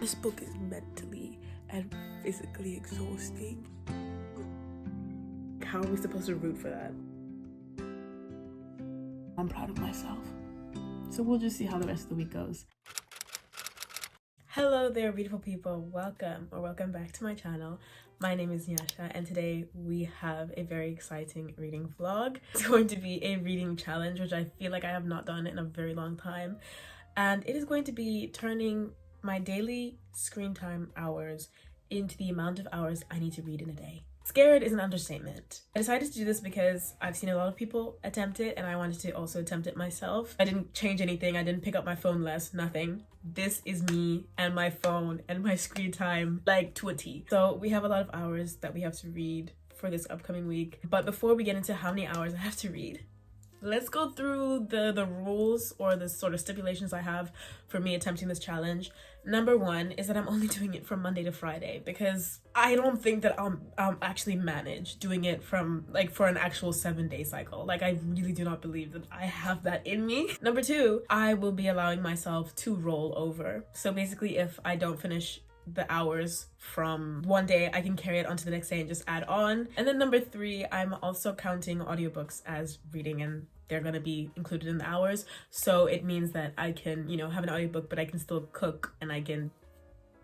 This book is mentally and physically exhausting. How are we supposed to root for that? I'm proud of myself. So we'll just see how the rest of the week goes. Hello there, beautiful people. Welcome back to my channel. My name is Nyasha, and today we have a very exciting reading vlog. It's going to be a reading challenge, which I feel like I have not done in a very long time. And it is going to be turning my daily screen time hours into the amount of hours I need to read in a day. Scared is an understatement. I decided to do this because I've seen a lot of people attempt it, and I wanted to also attempt it myself. I didn't change anything. I didn't pick up my phone less, nothing. This is me and my phone and my screen time, like, to a T. So we have a lot of hours that we have to read for this upcoming week. But before we get into how many hours I have to read, let's go through the rules or the sort of stipulations I have for me attempting this challenge. Number one is that I'm only doing it from Monday to Friday, because I don't think that I'll actually manage doing it from, like, for an actual 7-day cycle. Like, I really do not believe that I have that in me. Number two, I will be allowing myself to roll over. So basically, if I don't finish the hours from one day, I can carry it onto the next day and just add on. And then number three, I'm also counting audiobooks as reading, and they're gonna be included in the hours. So it means that I can, have an audiobook, but I can still cook, and I can,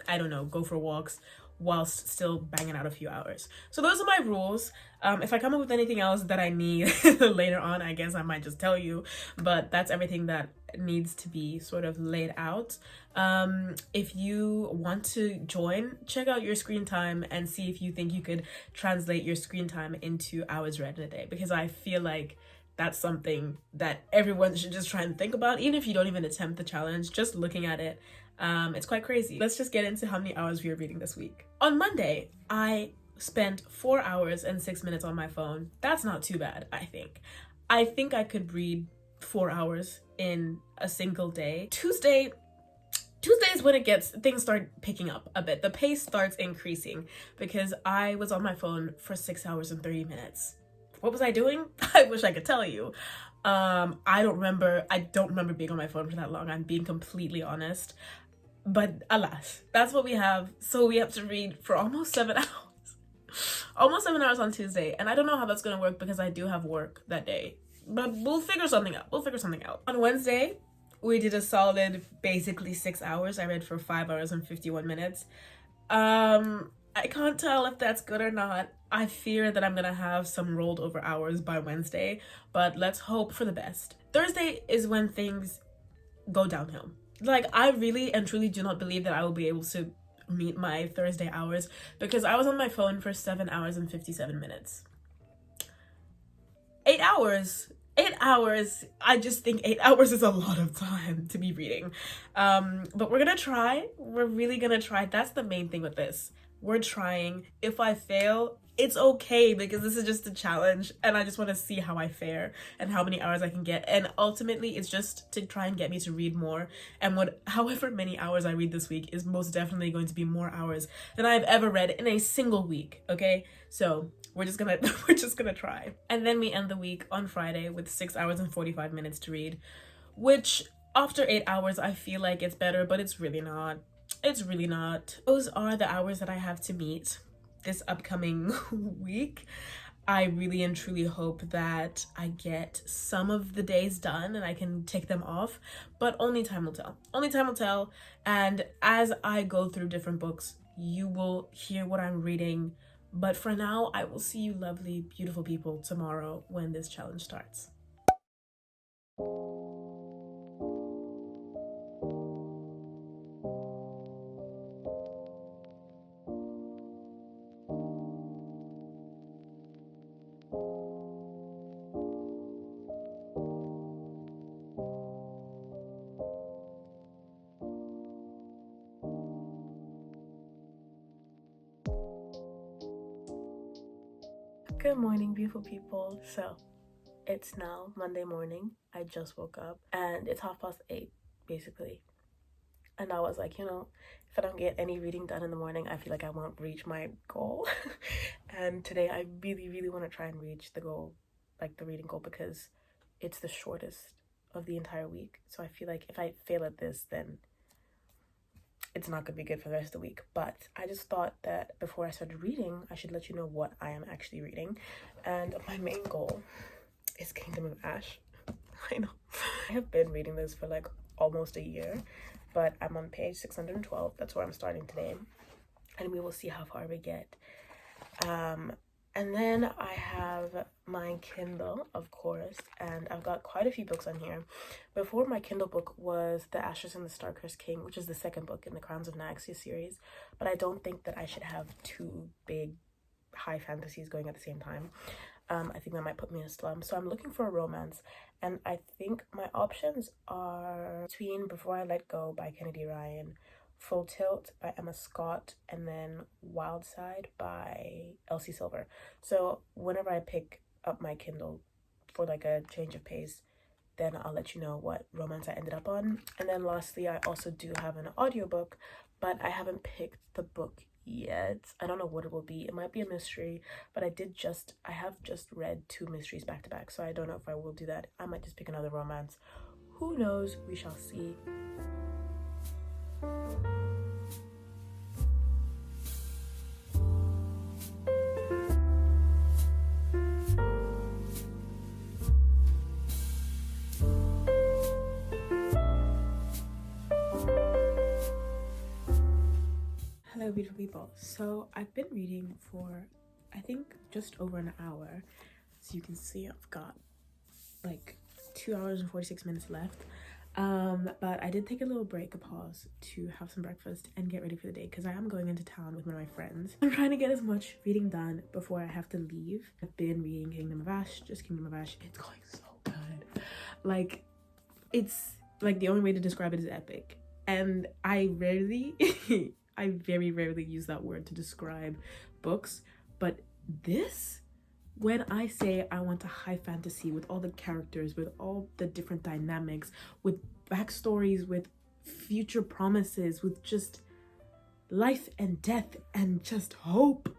I don't know, go for walks whilst still banging out a few hours. So those are my rules. If I come up with anything else that I need later on, I guess I might just tell you, but that's everything that needs to be sort of laid out. If you want to join, check out your screen time and see if you think you could translate your screen time into hours read in a day, because I feel like that's something that everyone should just try and think about, even if you don't even attempt the challenge. Just looking at it, it's quite crazy. Let's just get into how many hours we are reading this week. On Monday, I spent 4 hours and 6 minutes on my phone. That's not too bad, I think. I think I could read 4 hours in a single day. Tuesday is when things start picking up a bit. The pace starts increasing because I was on my phone for 6 hours and 30 minutes. What was I doing? I wish I could tell you. I don't remember being on my phone for that long. I'm being completely honest. But alas, that's what we have. So we have to read for almost 7 hours. Almost 7 hours on Tuesday. And I don't know how that's going to work because I do have work that day. But we'll figure something out. On Wednesday, we did a solid basically 6 hours. I read for 5 hours and 51 minutes. I can't tell if that's good or not. I fear that I'm gonna have some rolled over hours by Wednesday, but let's hope for the best. Thursday is when things go downhill. Like, I really and truly do not believe that I will be able to meet my Thursday hours, because I was on my phone for 7 hours and 57 minutes. 8 hours. 8 hours. I just think 8 hours is a lot of time to be reading. But we're gonna try. We're really gonna try. That's the main thing with this. We're trying. If I fail, it's okay, because this is just a challenge and I just want to see how I fare and how many hours I can get. And ultimately, it's just to try and get me to read more. And however many hours I read this week is most definitely going to be more hours than I've ever read in a single week. Okay, so we're just gonna try. And then we end the week on Friday with 6 hours and 45 minutes to read, which after 8 hours I feel like it's better, but it's really not. It's really not. Those are the hours that I have to meet this upcoming week. I really and truly hope that I get some of the days done and I can tick them off, but only time will tell. Only time will tell. And as I go through different books, you will hear what I'm reading. But for now, I will see you lovely, beautiful people tomorrow when this challenge starts. Good morning, beautiful people. So it's now Monday morning. I just woke up and it's 8:30 basically, and I was like, if I don't get any reading done in the morning, I feel like I won't reach my goal. And today I really want to try and reach the goal, like the reading goal, because it's the shortest of the entire week. So I feel like if I fail at this, then it's not gonna be good for the rest of the week. But I just thought that before I started reading, I should let you know what I am actually reading. And my main goal is Kingdom of Ash. I know. I have been reading this for like almost a year, but I'm on page 612. That's where I'm starting today. And we will see how far we get. And then I have my Kindle, of course, and I've got quite a few books on here. Before, my Kindle book was The Ashes and the Star-Cursed King, which is the second book in the Crowns of Nyaxia series, but I don't think that I should have two big high fantasies going at the same time. I think that might put me in a slump, so I'm looking for a romance, and I think my options are between Before I Let Go by Kennedy Ryan, Full Tilt by Emma Scott, and then Wild Side by Elsie Silver. So whenever I pick up my Kindle for like a change of pace, then I'll let you know what romance I ended up on. And then lastly, I also do have an audiobook, but I haven't picked the book yet. I don't know what it will be. It might be a mystery, but I have just read 2 mysteries back to back, so I don't know if I will do that. I might just pick another romance. Who knows? We shall see. Hello beautiful people. So I've been reading for I think just over an hour. So you can see I've got like 2 hours and 46 minutes left. But I did take a little break, a pause to have some breakfast and get ready for the day because I am going into town with one of my friends. I'm trying to get as much reading done before I have to leave. I've been reading Kingdom of Ash, just Kingdom of Ash. It's going so good. Like, it's like the only way to describe it is epic. And I very rarely use that word to describe books, but this, when I say I want a high fantasy with all the characters, with all the different dynamics, with backstories, with future promises, with just life and death and just hope,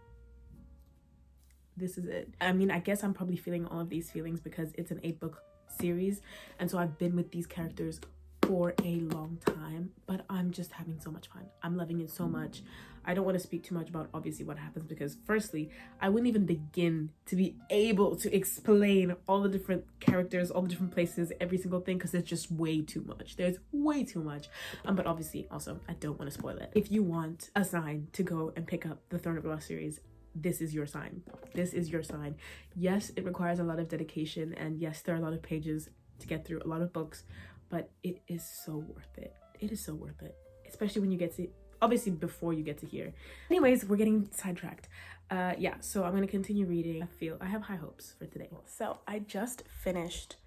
this is it. I mean, I guess I'm probably feeling all of these feelings because it's an 8-book series, and so I've been with these characters for a long time, but I'm just having so much fun. I'm loving it so much. I don't want to speak too much about obviously what happens because firstly, I wouldn't even begin to be able to explain all the different characters, all the different places, every single thing, because it's just way too much. There's way too much. But obviously also I don't want to spoil it. If you want a sign to go and pick up the Throne of Glass series, this is your sign. This is your sign. Yes, it requires a lot of dedication, and yes, there are a lot of pages to get through, a lot of books, but it is so worth it. It is so worth it, especially when you get to, obviously before you get to here. Anyways, we're getting sidetracked. Yeah, so I'm gonna continue reading. I have high hopes for today. So I just finished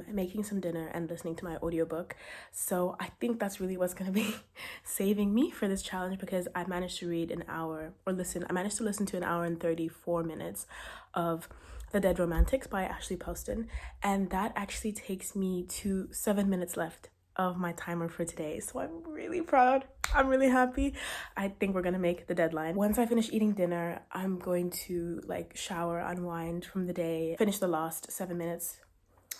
making some dinner and listening to my audiobook, so I think that's really what's gonna be saving me for this challenge, because I managed to read I managed to listen to 1 hour and 34 minutes of The Dead Romantics by Ashley Poston, and that actually takes me to 7 minutes left of my timer for today. So I'm really proud. I'm really happy. I think we're gonna make the deadline. Once I finish eating dinner, I'm going to like shower, unwind from the day, finish the last 7 minutes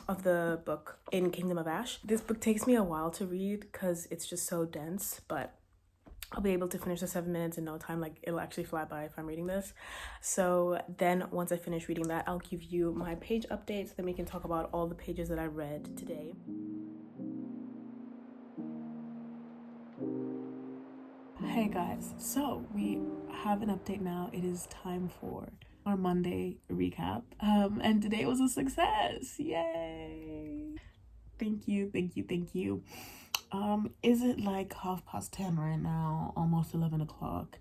of the book in Kingdom of Ash. This book takes me a while to read because it's just so dense, but I'll be able to finish the 7 minutes in no time. Like, it'll actually fly by if I'm reading this. So then once I finish reading that, I'll give you my page updates, then we can talk about all the pages that I read today. Hey guys, so we have an update now. It is time for our Monday recap, and today was a success. Yay! Thank you. Is it like 10:30 right now, almost 11 o'clock?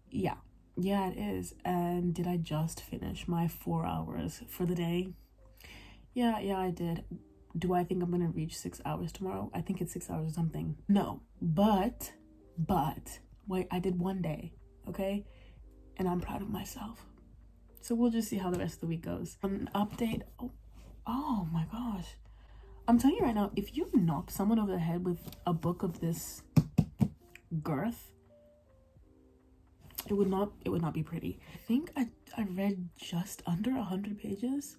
Yeah, it is. And did I just finish my 4 hours for the day? Yeah, I did. Do I think I'm gonna reach 6 hours tomorrow? I think it's 6 hours or something. No, but wait, I did 1 day, okay? And I'm proud of myself. So we'll just see how the rest of the week goes. An update. Oh my gosh. I'm telling you right now, if you knock someone over the head with a book of this girth, it would not be pretty. I think I read just under 100 pages.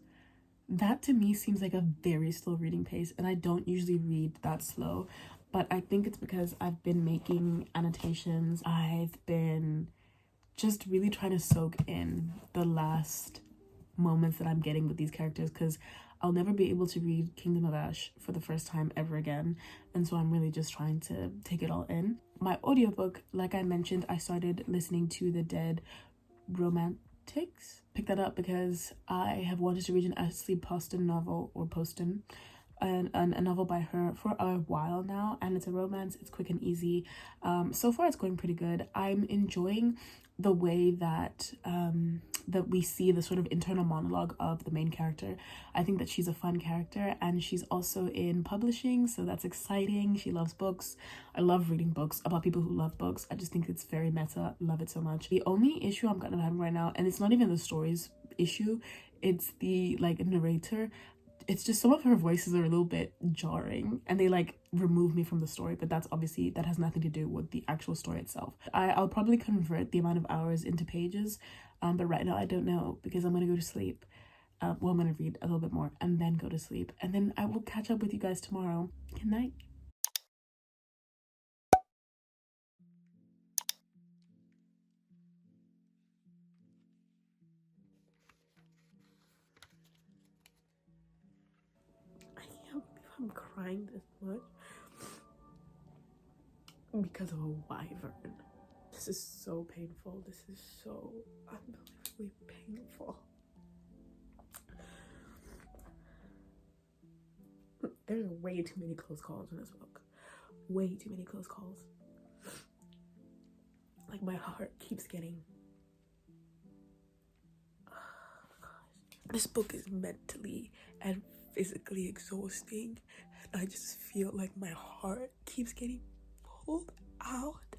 That to me seems like a very slow reading pace, and I don't usually read that slow. but I think it's because I've been making annotations. I've been just really trying to soak in the last moments that I'm getting with these characters, because I'll never be able to read Kingdom of Ash for the first time ever again, and so I'm really just trying to take it all in. My audiobook, like I mentioned, I started listening to the Dead Romantics. Pick that up because I have wanted to read an Ashley Poston novel, or Poston, and a novel by her for a while now, and it's a romance. It's quick and easy. So far it's going pretty good. I'm enjoying the way that that we see the sort of internal monologue of the main character. I think that she's a fun character, and she's also in publishing, so that's exciting. She loves books. I love reading books about people who love books. I just think it's very meta. Love it so much. The only issue I'm kind of having right now, and it's not even the stories issue, it's the like narrator. It's just some of her voices are a little bit jarring, and they like remove me from the story, but that's obviously, that has nothing to do with the actual story itself. I'll probably convert the amount of hours into pages, but right now I don't know, because I'm gonna go to sleep. Well, I'm gonna read a little bit more and then go to sleep, and then I will catch up with you guys tomorrow. Good night. I can't believe I'm crying this much because of a wyvern. This is so painful. This is so unbelievably painful. There's way too many close calls in this book. Way too many close calls. Like, my heart keeps getting... Oh, gosh. This book is mentally and physically exhausting. And I just feel like my heart keeps getting pulled out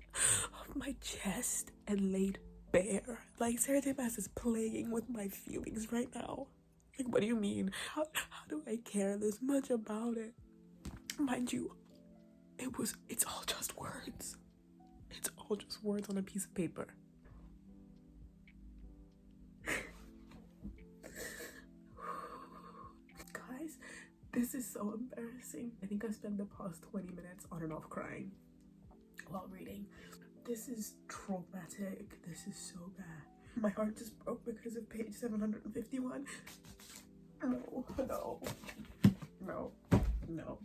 of my chest and laid bare. Like, Sarah J. Maas is playing with my feelings right now. Like, what do you mean? How do I care this much about it? Mind you, it's all just words. It's all just words on a piece of paper. Guys, this is so embarrassing. I think I spent the past 20 minutes on and off crying while reading. This is traumatic. This is so bad. My heart just broke because of page 751. No, no, no, no.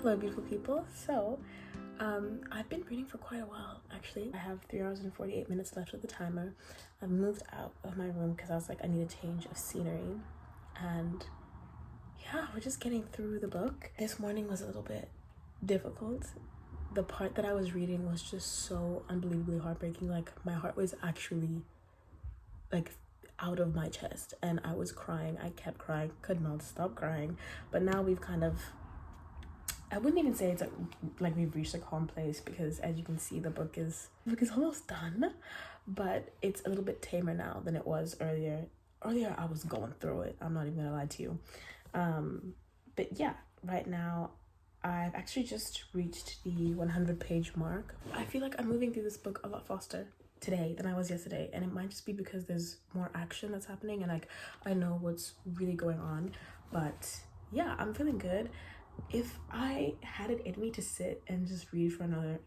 Hello, beautiful people. So I've been reading for quite a while, actually. I have 3 hours and 48 minutes left of the timer. I've moved out of my room because I was like, I need a change of scenery, and yeah, we're just getting through the book. This morning was a little bit difficult. The part that I was reading was just so unbelievably heartbreaking. Like, my heart was actually like out of my chest, and I was crying. I kept crying, could not stop crying. But now we've kind of, I wouldn't even say it's like we've reached a calm place, because as you can see, the book is almost done, but it's a little bit tamer now than it was earlier. Earlier I was going through it, I'm not even gonna lie to you. But yeah, right now I've actually just reached the 100-page mark. I feel like I'm moving through this book a lot faster today than I was yesterday, and it might just be because there's more action that's happening, and like I know what's really going on. But yeah, I'm feeling good. If I had it in me to sit and just read for another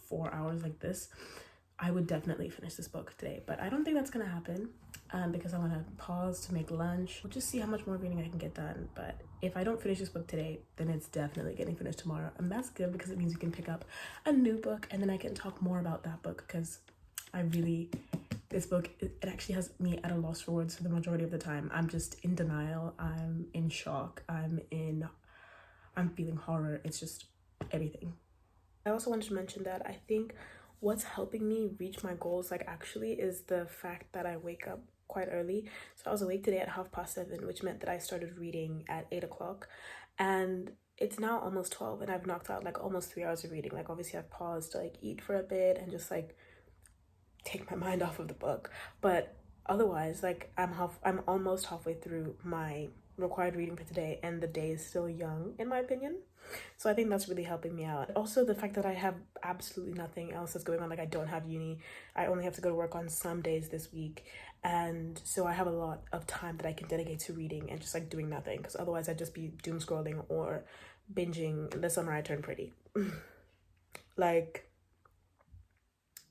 4 hours like this, I would definitely finish this book today, but I don't think that's gonna happen, because I want to pause to make lunch. We'll just see how much more reading I can get done. But if I don't finish this book today, then it's definitely getting finished tomorrow, and that's good because it means we can pick up a new book, and then I can talk more about that book, because this book, it actually has me at a loss for words for the majority of the time. I'm just in denial, I'm in shock, I'm feeling horror. It's just everything. I also wanted to mention that I think what's helping me reach my goals, like, actually, is the fact that I wake up quite early. So I was awake today at 7:30, which meant that I started reading at 8 o'clock, and it's now almost 12, and I've knocked out like almost 3 hours of reading. Like, obviously I've paused to like eat for a bit and just like take my mind off of the book. But otherwise, like, I'm almost halfway through my required reading for today, and the day is still young in my opinion, so I think that's really helping me out. Also, the fact that I have absolutely nothing else that's going on, like I don't have uni, I only have to go to work on some days this week, and so I have a lot of time that I can dedicate to reading and just like doing nothing, because otherwise I'd just be doom scrolling or binging The Summer I Turned Pretty. Like,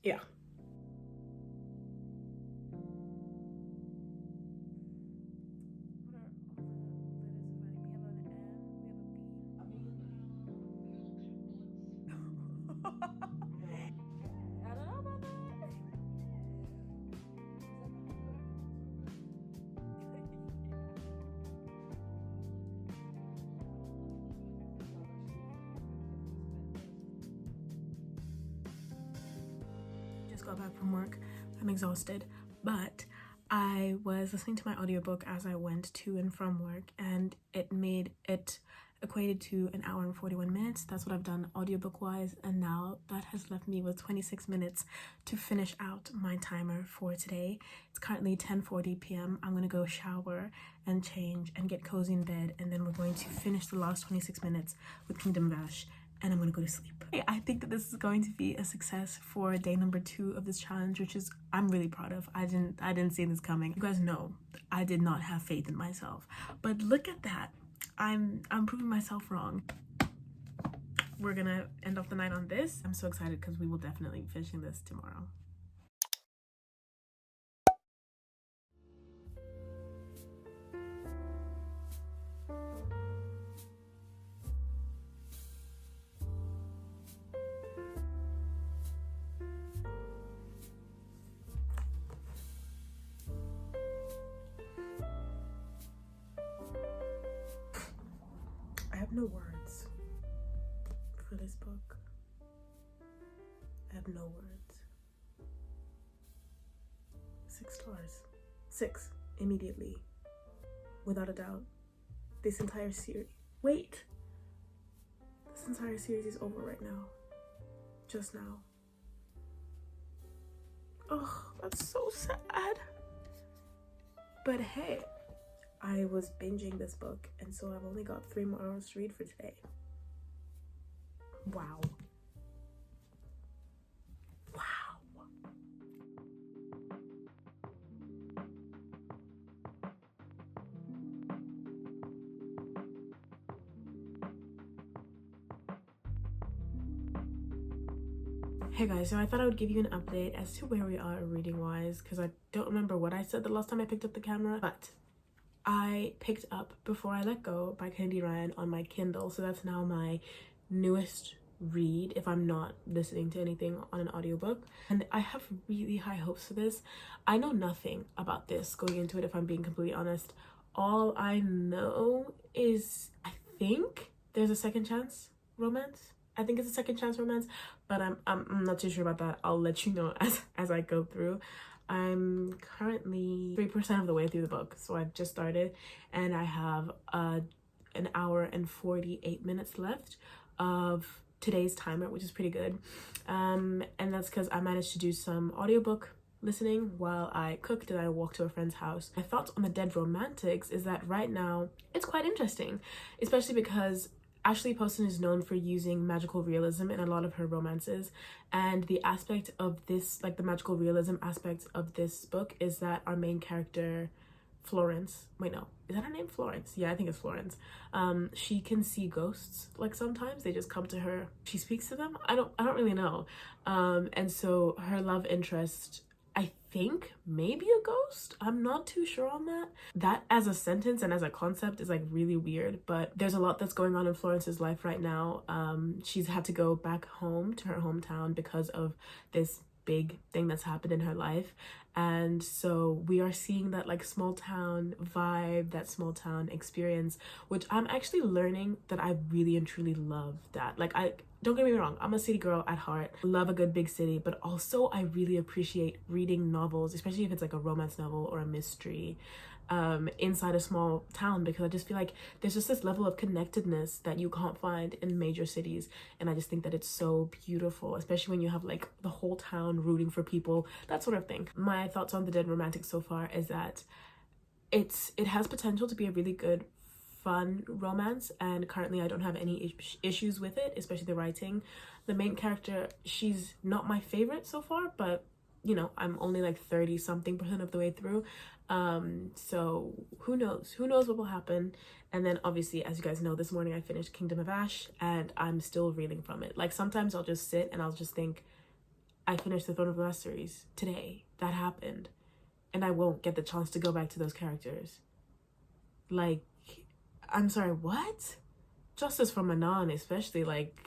yeah. Just got back from work. I'm exhausted, but I was listening to my audiobook as I went to and from work, and it equated to an hour and 41 minutes. That's what I've done audiobook wise, and now that has left me with 26 minutes to finish out my timer for today. It's currently 10:40 p.m. I'm gonna go shower and change and get cozy in bed, and then we're going to finish the last 26 minutes with Kingdom Vash, and I'm gonna go to sleep. I think that this is going to be a success for day number 2 of this challenge, which is I'm really proud of. I didn't see this coming. You guys know I did not have faith in myself, but look at that. I'm proving myself wrong. We're gonna end off the night on this. I'm so excited because we will definitely be finishing this tomorrow. I have no words for this book. I have no words. 6 stars. 6 immediately. Without a doubt. This entire series. Wait! This entire series is over right now. Just now. Oh, that's so sad. But hey, I was binging this book, and so I've only got 3 more hours to read for today. Wow. Wow. Hey guys, so I thought I would give you an update as to where we are reading wise, because I don't remember what I said the last time I picked up the camera, but I picked up Before I Let Go by Candy Ryan on my Kindle, so that's now my newest read if I'm not listening to anything on an audiobook, and I have really high hopes for this. I know nothing about this going into it, if I'm being completely honest. All I know is I think there's a second chance romance. I think it's a second chance romance, but I'm not too sure about that. I'll let you know as I go through. I'm currently 3% of the way through the book, so I've just started, and I have an hour and 48 minutes left of today's timer, which is pretty good. And that's because I managed to do some audiobook listening while I cooked and I walked to a friend's house. My thoughts on the Dead Romantics is that right now it's quite interesting, especially because Ashley Poston is known for using magical realism in a lot of her romances, and the aspect of this, like the magical realism aspect of this book, is that our main character Florence, wait no, is that her name? Florence? Yeah, I think it's Florence. She can see ghosts, like sometimes they just come to her, she speaks to them. I don't really know. And so her love interest, I think maybe a ghost, I'm not too sure on that. That as a sentence and as a concept is like really weird, but there's a lot that's going on in Florence's life right now. She's had to go back home to her hometown because of this big thing that's happened in her life, And so we are seeing that like small town vibe, that small town experience, which I'm actually learning that I really and truly love that. Like, I don't get me wrong, I'm a city girl at heart, love a good big city, but also I really appreciate reading novels, especially if it's like a romance novel or a mystery, inside a small town, because I just feel like there's just this level of connectedness that you can't find in major cities. And I just think that it's so beautiful, especially when you have like the whole town rooting for people, that sort of thing. My thoughts on The Dead Romantic so far is that it has potential to be a really good fun romance, and currently I don't have any issues with it, especially the writing. The main character, she's not my favorite so far, but you know, I'm only like 30 something% of the way through, so who knows what will happen. And then obviously, as you guys know, this morning I finished Kingdom of Ash and I'm still reeling from it. Like, sometimes I'll just sit and I'll just think, I finished the Throne of Glass series today, that happened, and I won't get the chance to go back to those characters. Like, I'm sorry, what? Justice for Manon, especially, like,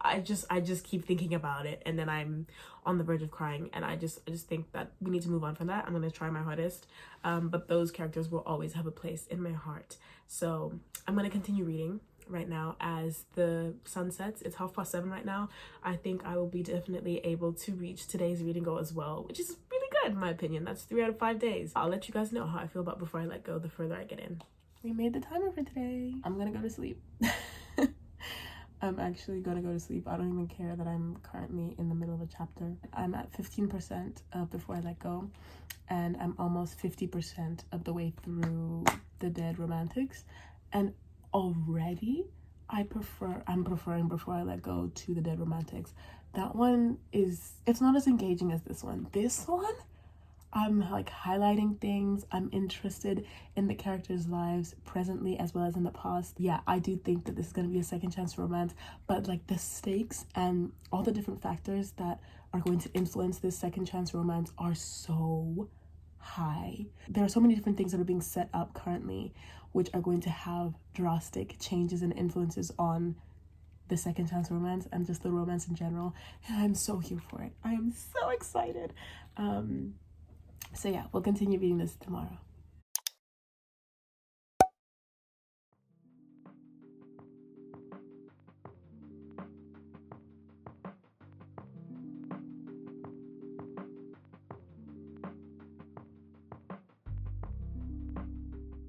I just keep thinking about it, and then I'm on the verge of crying, and I just think that we need to move on from that. I'm gonna try my hardest, but those characters will always have a place in my heart. So I'm gonna continue reading right now as the sun sets. It's 7:30 right now. I think I will be definitely able to reach today's reading goal as well, which is really good in my opinion. That's 3 out of 5 days. I'll let you guys know how I feel about Before I Let Go the further I get in. We made the timer for today. I'm gonna go to sleep. I'm actually gonna go to sleep. I don't even care that I'm currently in the middle of a chapter. I'm at 15% of Before I Let Go, and I'm almost 50% of the way through The Dead Romantics, and already I'm preferring Before I Let Go to The Dead Romantics. That one it's not as engaging as this one. This one, I'm like highlighting things. I'm interested in the characters' lives presently as well as in the past. Yeah, I do think that this is going to be a second chance romance, but like the stakes and all the different factors that are going to influence this second chance romance are so high. There are so many different things that are being set up currently which are going to have drastic changes and influences on the second chance romance and just the romance in general. And I'm so here for it. I am so excited. So yeah, we'll continue reading this tomorrow.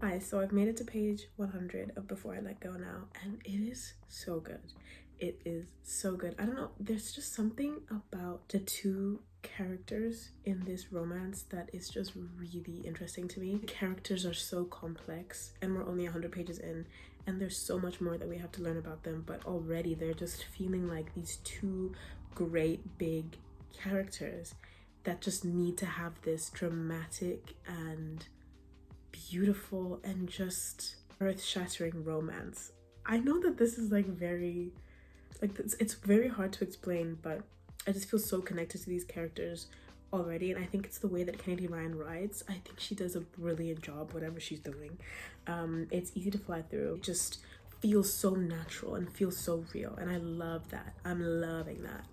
Alright, so I've made it to page 100 of Before I Let Go now, and it is so good. It is so good. I don't know, there's just something about the two characters in this romance that is just really interesting to me. The characters are so complex, and we're only 100 pages in, and there's so much more that we have to learn about them, but already they're just feeling like these two great big characters that just need to have this dramatic and beautiful and just earth-shattering romance. I know that this is like very, like, it's very hard to explain, but I just feel so connected to these characters already, and I think it's the way that Kennedy Ryan writes. I think she does a brilliant job whatever she's doing. It's easy to fly through. It just feels so natural and feels so real, and I love that. I'm loving that.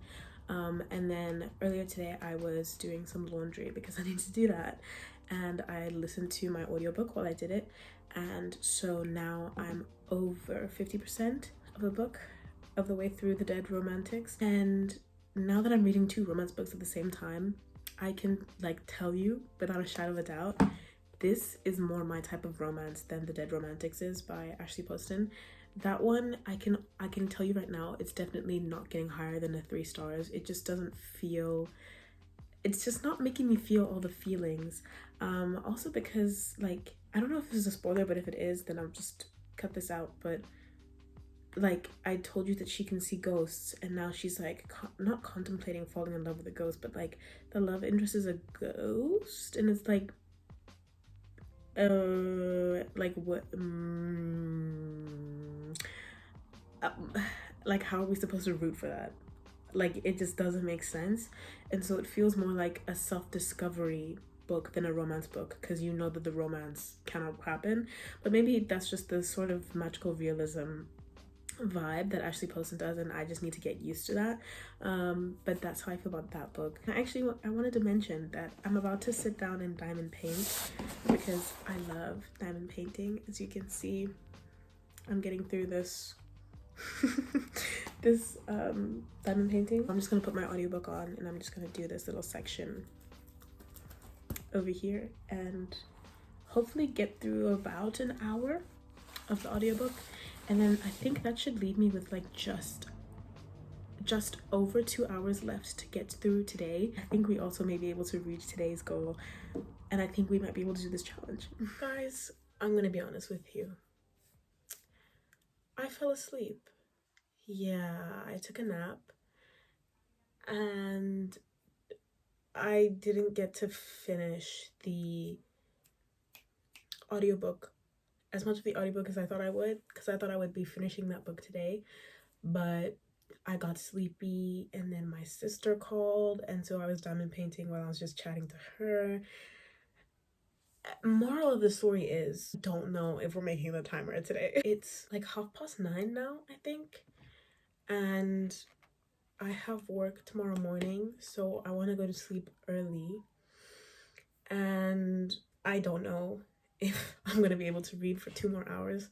And then earlier today I was doing some laundry because I need to do that, and I listened to my audiobook while I did it, and so now I'm over 50% of the book, of the way through The Dead Romantics. And now that I'm reading 2 romance books at the same time, I can like tell you without a shadow of a doubt, this is more my type of romance than The Dead Romantics is by Ashley Poston. That one, I can tell you right now, it's definitely not getting higher than a 3 stars. It just doesn't feel, it's just not making me feel all the feelings. Also because, like, I don't know if this is a spoiler, but if it is, then I'll just cut this out. But like, I told you that she can see ghosts, and now she's like not contemplating falling in love with a ghost, but like the love interest is a ghost, and it's like what like, how are we supposed to root for that? Like, it just doesn't make sense. And so it feels more like a self-discovery book than a romance book, because you know that the romance cannot happen. But maybe that's just the sort of magical realism vibe that Ashley Poston does, and I just need to get used to that. But that's how I feel about that book. And actually, I wanted to mention that I'm about to sit down and diamond paint because I love diamond painting. As you can see, I'm getting through this this diamond painting. I'm just gonna put my audiobook on and I'm just gonna do this little section over here and hopefully get through about an hour of the audiobook, and then I think that should leave me with like just over 2 hours left to get through today. I think we also may be able to reach today's goal, and I think we might be able to do this challenge. Guys, I'm gonna be honest with you, I fell asleep. Yeah, I took a nap and I didn't get to finish the audiobook, as much of the audiobook as I thought I would, because I thought I would be finishing that book today, but I got sleepy and then my sister called, and so I was diamond painting while I was just chatting to her. Moral of the story is, don't know if we're making the timer today. It's like 9:30 now, I think, and I have work tomorrow morning, so I want to go to sleep early, and I don't know if I'm gonna be able to read for 2 more hours.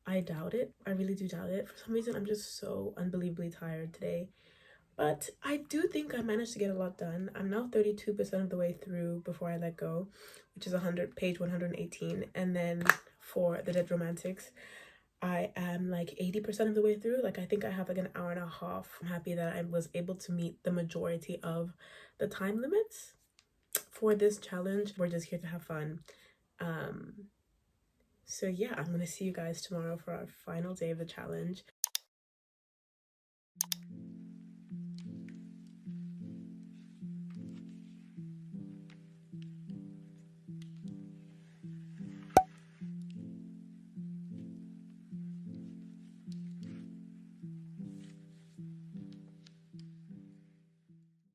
I doubt it. I really do doubt it. For some reason, I'm just so unbelievably tired today. But I do think I managed to get a lot done. I'm now 32% of the way through Before I Let Go, which is page 118. And then for The Dead Romantics, I am like 80% of the way through. Like, I think I have like an hour and a half. I'm happy that I was able to meet the majority of the time limits for this challenge. We're just here to have fun. So yeah, I'm gonna see you guys tomorrow for our final day of the challenge.